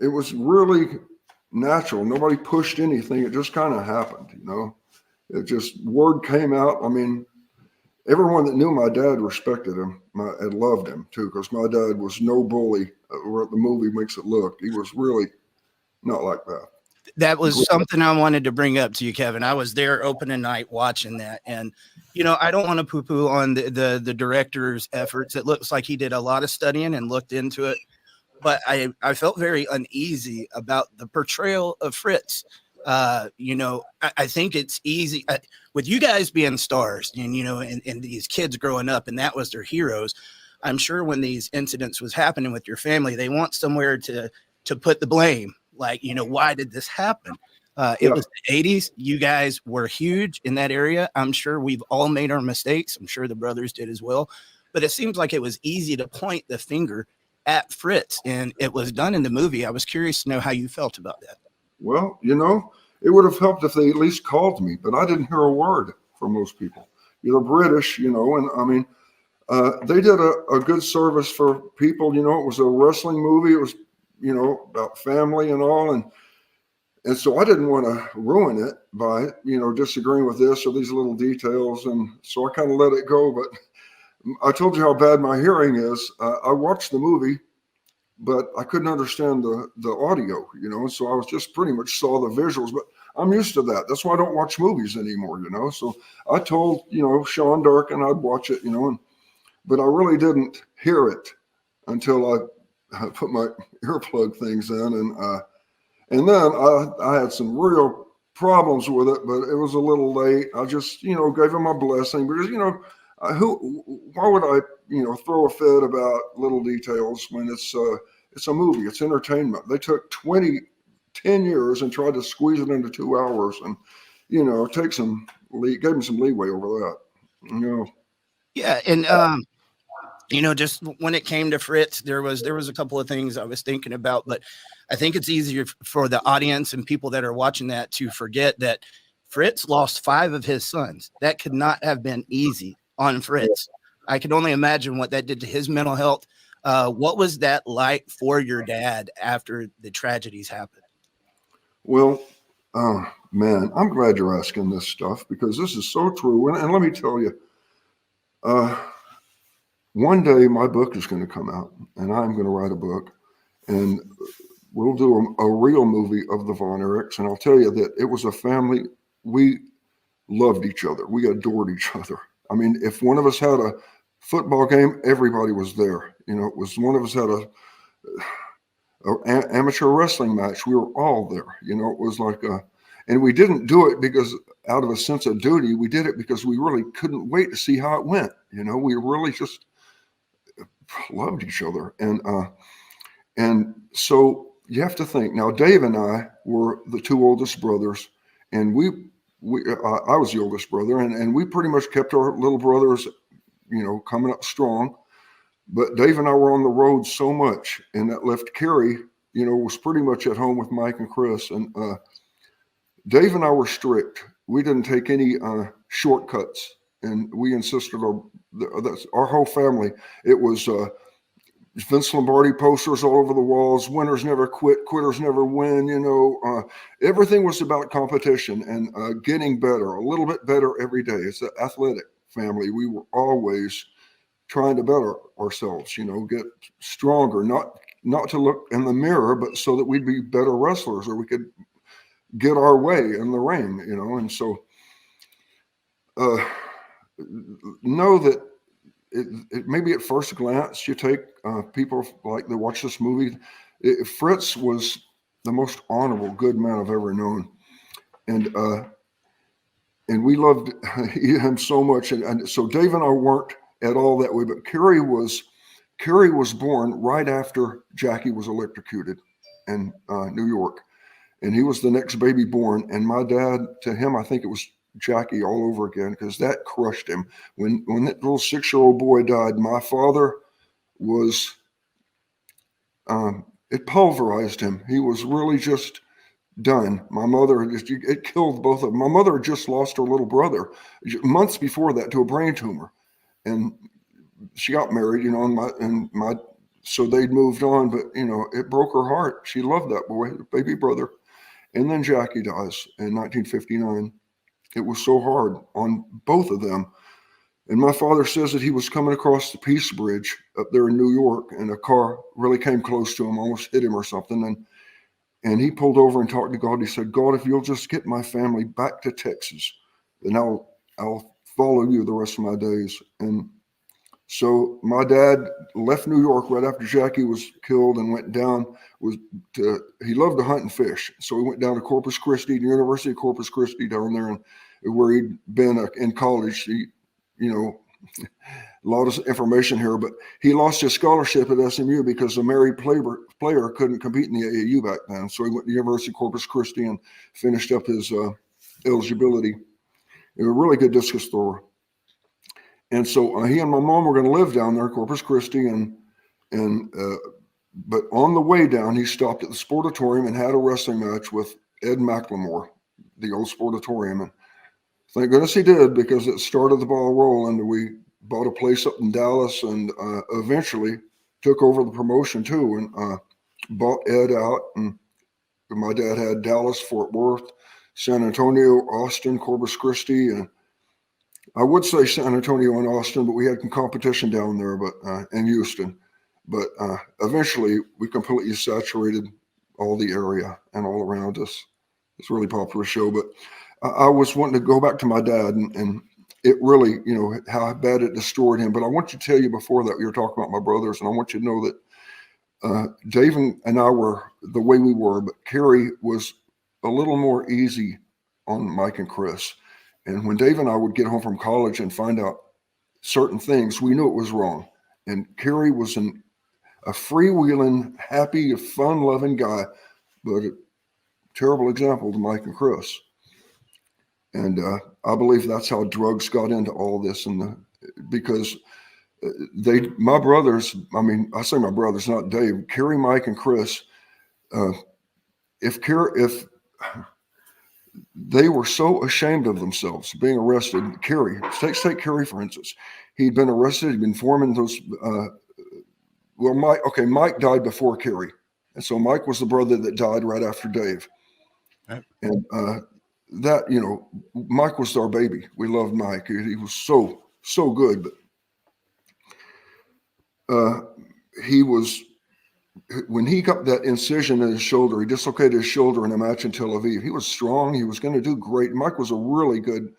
it was really natural. Nobody pushed anything. It just kind of happened, you know. It just word came out. I mean, everyone that knew my dad respected him and loved him too, because my dad was no bully. What the movie makes it look. He was really not like that. That was something I wanted to bring up to you, Kevin. I was there opening night watching that. And, you know, I don't want to poo-poo on the director's efforts. It looks like he did a lot of studying and looked into it. But I felt very uneasy about the portrayal of Fritz. You know, I think it's easy with you guys being stars and, you know, and these kids growing up and that was their heroes. I'm sure when these incidents was happening with your family, they want somewhere to put the blame. Like, you know, why did this happen? It was the 80s. You guys were huge in that area. I'm sure we've all made our mistakes. I'm sure the brothers did as well. But it seems like it was easy to point the finger at Fritz, and it was done in the movie. I was curious to know how you felt about that. Well, you know, it would have helped if they at least called me, but I didn't hear a word from most people. You're British, you know, and I mean, they did a good service for people. You know, it was a wrestling movie. It was, you know, about family and all. And so I didn't want to ruin it by, you know, disagreeing with this or these little details. And so I kind of let it go. But I told you how bad my hearing is. I watched the movie, but I couldn't understand the audio, you know, so I was just pretty much saw the visuals, but I'm used to that. That's why I don't watch movies anymore, you know. So I told, you know, Sean Durkin I'd watch it, you know, but I really didn't hear it until I put my earplug things in, and then I had some real problems with it, but it was a little late. I just, you know, gave him my blessing because, you know, why would I, you know, throw a fit about little details when it's a movie, it's entertainment. They took 10 years and tried to squeeze it into 2 hours, and, you know, gave him some leeway over that, you know. Yeah, and you know, just when it came to Fritz, there was a couple of things I was thinking about, but I think it's easier for the audience and people that are watching that to forget that Fritz lost 5 of his sons. That could not have been easy on Fritz. I can only imagine what that did to his mental health. What was that like for your dad after the tragedies happened? Well, man, I'm glad you're asking this stuff because this is so true. And let me tell you, one day my book is going to come out and I'm going to write a book and we'll do a real movie of the Von Erichs. And I'll tell you that it was a family. We loved each other. We adored each other. I mean, if one of us had a football game, everybody was there. You know, it was one of us had a amateur wrestling match. We were all there. You know, it was like and we didn't do it because out of a sense of duty. We did it because we really couldn't wait to see how it went. You know, we really just loved each other. And so you have to think now, Dave and I were the 2 oldest brothers, and I was the oldest brother, and we pretty much kept our little brothers, you know, coming up strong. But Dave and I were on the road so much, and that left Carrie, you know, was pretty much at home with Mike and Chris. And Dave and I were strict. We didn't take any shortcuts, and we insisted our whole family. It was Vince Lombardi posters all over the walls. Winners never quit, quitters never win. You know, everything was about competition and getting better, a little bit better every day. It's an athletic family. We were always trying to better ourselves, you know, get stronger, not to look in the mirror, but so that we'd be better wrestlers or we could get our way in the ring, you know. And so know that it maybe at first glance you take people like they watch this movie. Fritz was the most honorable, good man I've ever known. And we loved him so much. And so Dave and I weren't at all that way, but Carrie was born right after Jackie was electrocuted in New York, and he was the next baby born. And my dad, to him, I think it was Jackie all over again because that crushed him. When that little 6-year-old boy died, my father was it pulverized him. He was really just done. My mother, it killed both of them. My mother had just lost her little brother months before that to a brain tumor. And she got married, you know, and my so they'd moved on, but you know, it broke her heart. She loved that boy, baby brother. And then Jackie dies in 1959. It was so hard on both of them. And my father says that he was coming across the Peace Bridge up there in New York, and a car really came close to him, almost hit him or something. And he pulled over and talked to God. He said, God, if you'll just get my family back to Texas, then I'll follow you the rest of my days. And so my dad left New York right after Jackie was killed and went down. He loved to hunt and fish, so he went down to Corpus Christi, the University of Corpus Christi down there, and where he'd been in college. He, you know, a lot of information here, but he lost his scholarship at SMU because a married player couldn't compete in the AAU back then. So he went to the University of Corpus Christi and finished up his eligibility. He was a really good discus thrower. And so he and my mom were going to live down there, Corpus Christi, but on the way down, he stopped at the Sportatorium and had a wrestling match with Ed McLemore, the old Sportatorium. And thank goodness he did, because it started the ball rolling. We bought a place up in Dallas and eventually took over the promotion too, and bought Ed out. And my dad had Dallas, Fort Worth, San Antonio, Austin, Corpus Christi, and I would say San Antonio and Austin, but we had some competition down there, and Houston. But eventually, we completely saturated all the area and all around us. It's a really popular show. But I was wanting to go back to my dad, and it really, you know, how bad it destroyed him. But I want to tell you before that, you were talking about my brothers, and I want you to know that Dave and I were the way we were, but Carrie was a little more easy on Mike and Chris. And when Dave and I would get home from college and find out certain things, we knew it was wrong. And Carrie was a freewheeling, happy, fun-loving guy, but a terrible example to Mike and Chris. And I believe that's how drugs got into all this, because my brothers, I mean, I say my brothers, not Dave, Carrie, Mike, and Chris, if they were so ashamed of themselves being arrested. Carrie, take Carrie, for instance. He'd been arrested. He'd been forming those. Mike died before Carrie. And so Mike was the brother that died right after Dave. Right. And that, you know, Mike was our baby. We loved Mike. He was so good. But he was, when he got that incision in his shoulder, he dislocated his shoulder in a match in Tel Aviv. He was strong. He was going to do great. Mike was a really good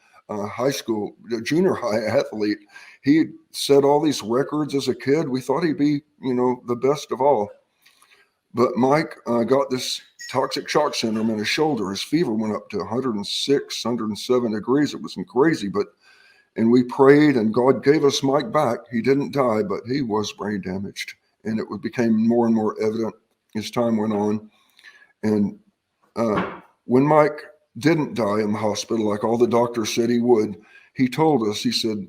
junior high athlete. He set all these records as a kid. We thought he'd be, you know, the best of all. But Mike got this toxic shock syndrome in his shoulder. His fever went up to 106, 107 degrees. It was crazy. And we prayed, and God gave us Mike back. He didn't die, but he was brain damaged. And it became more and more evident as time went on. And when Mike didn't die in the hospital, like all the doctors said he would, he told us, he said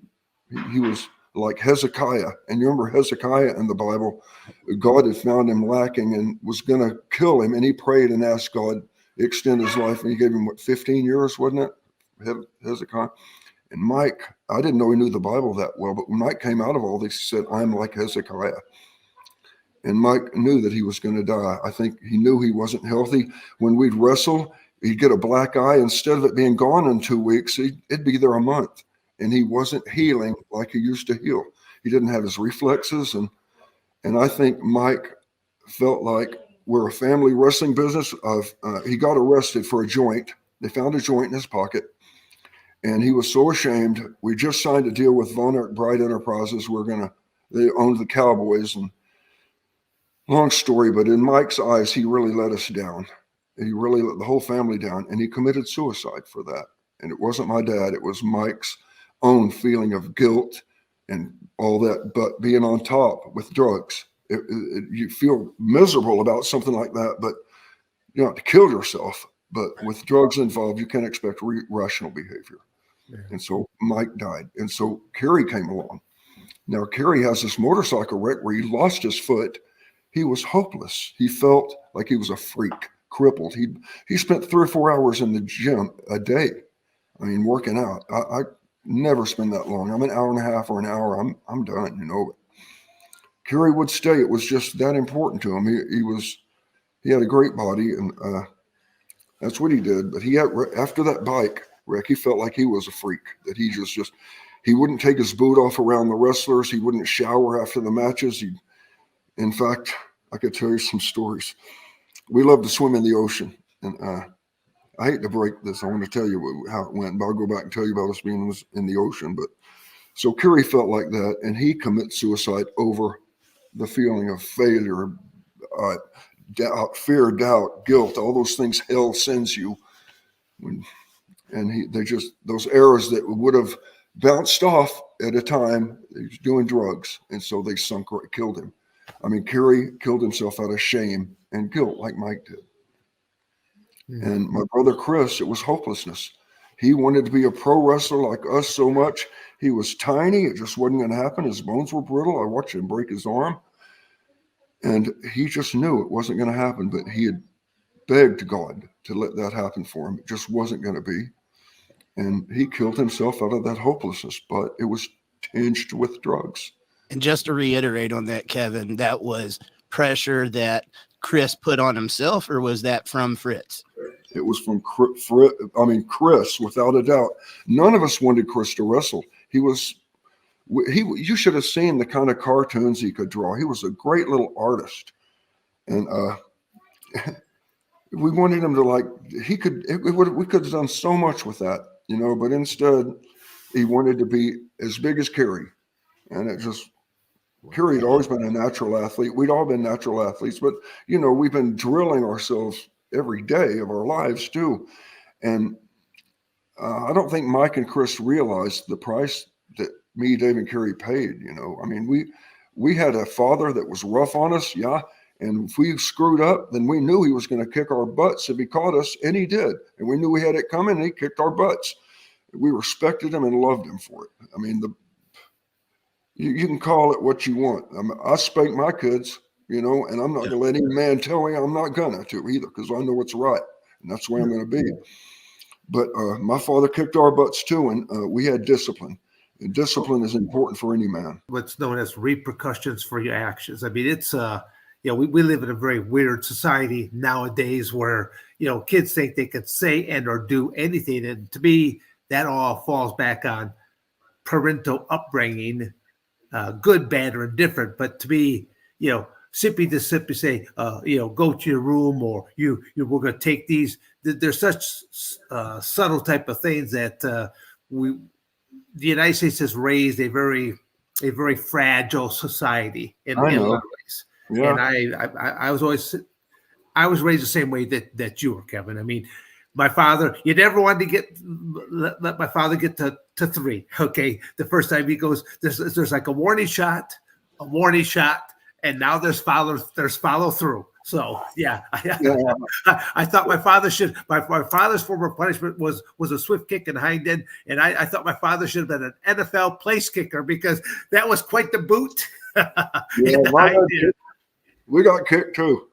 he was like Hezekiah. And you remember Hezekiah in the Bible? God had found him lacking and was going to kill him. And he prayed and asked God to extend his life. And he gave him, 15 years, wasn't it, Hezekiah? And Mike, I didn't know he knew the Bible that well, but when Mike came out of all this, he said, I'm like Hezekiah. And Mike knew that he was going to die. I think he knew he wasn't healthy. When we'd wrestle, he'd get a black eye. Instead of it being gone in 2 weeks, it'd be there a month. And he wasn't healing like he used to heal. He didn't have his reflexes. And I think Mike felt like we're a family wrestling business. He got arrested for a joint. They found a joint in his pocket. And he was so ashamed. We just signed a deal with Von Erich Bright Enterprises. They owned the Cowboys. And long story, but in Mike's eyes, he really let us down. He really let the whole family down, and he committed suicide for that. And it wasn't my dad. It was Mike's own feeling of guilt and all that, but being on top with drugs. You feel miserable about something like that, but you don't have to kill yourself. But with drugs involved, you can't expect rational behavior. Yeah. And so Mike died. And so Carrie came along. Now, Carrie has this motorcycle wreck where he lost his foot. He was hopeless. He felt like he was a freak, crippled. He spent 3 or 4 hours in the gym a day. I mean, working out. I never spend that long. I'm an hour and a half or an hour. I'm done, you know. Kerry would stay. It was just that important to him. He had a great body, and that's what he did. But after that bike wreck, he felt like he was a freak. That he wouldn't take his boot off around the wrestlers. He wouldn't shower after the matches. In fact, I could tell you some stories. We love to swim in the ocean, and I hate to break this. I want to tell you how it went, but I'll go back and tell you about us being in the ocean. But so Kerry felt like that, and he commits suicide over the feeling of failure, doubt, fear, doubt, guilt, all those things hell sends you. Those arrows that would have bounced off at a time, he was doing drugs, and so they killed him. I mean, Kerry killed himself out of shame and guilt, like Mike did. Mm-hmm. And my brother Chris, it was hopelessness. He wanted to be a pro wrestler like us so much. He was tiny. It just wasn't going to happen. His bones were brittle. I watched him break his arm. And he just knew it wasn't going to happen, but he had begged God to let that happen for him. It just wasn't going to be. And he killed himself out of that hopelessness, but it was tinged with drugs. And just to reiterate on that, Kevin, that was pressure that Chris put on himself, or was that from Fritz? It was from Chris, without a doubt. None of us wanted Chris to wrestle. You should have seen the kind of cartoons he could draw. He was a great little artist. And we wanted him to we could have done so much with that, but instead he wanted to be as big as Kerry. And Kerry had always been a natural athlete. We'd all been natural athletes, but we've been drilling ourselves every day of our lives too. And I don't think Mike and Chris realized the price that me, Dave, and Kerry paid. I mean, we had a father that was rough on us, yeah. And if we screwed up, then we knew he was going to kick our butts if he caught us, and he did. And we knew we had it coming, and he kicked our butts. We respected him and loved him for it. I mean, you can call it what you want. I spank my kids, and I'm not going to let any man tell me I'm not going to either, because I know what's right, and that's the way I'm going to be. But my father kicked our butts too, and we had discipline. And discipline is important for any man. What's known as repercussions for your actions. I mean, it's we live in a very weird society nowadays where kids think they can say and or do anything, and to me, that all falls back on parental upbringing. Good, bad, or indifferent, but to be, simply say, go to your room, or we're going to take these. There's such subtle type of things that the United States has raised a very fragile society in a lot of ways. Yeah. And I was raised the same way that you were, Kevin. I mean, my father, you never wanted to let my father get to 3. Okay. The first time he goes, there's like a warning shot, and now there's follow through. So yeah. I thought my father's form of punishment was a swift kick in the hind end, and I thought my father should have been an NFL place kicker, because that was quite the boot. We got kicked too.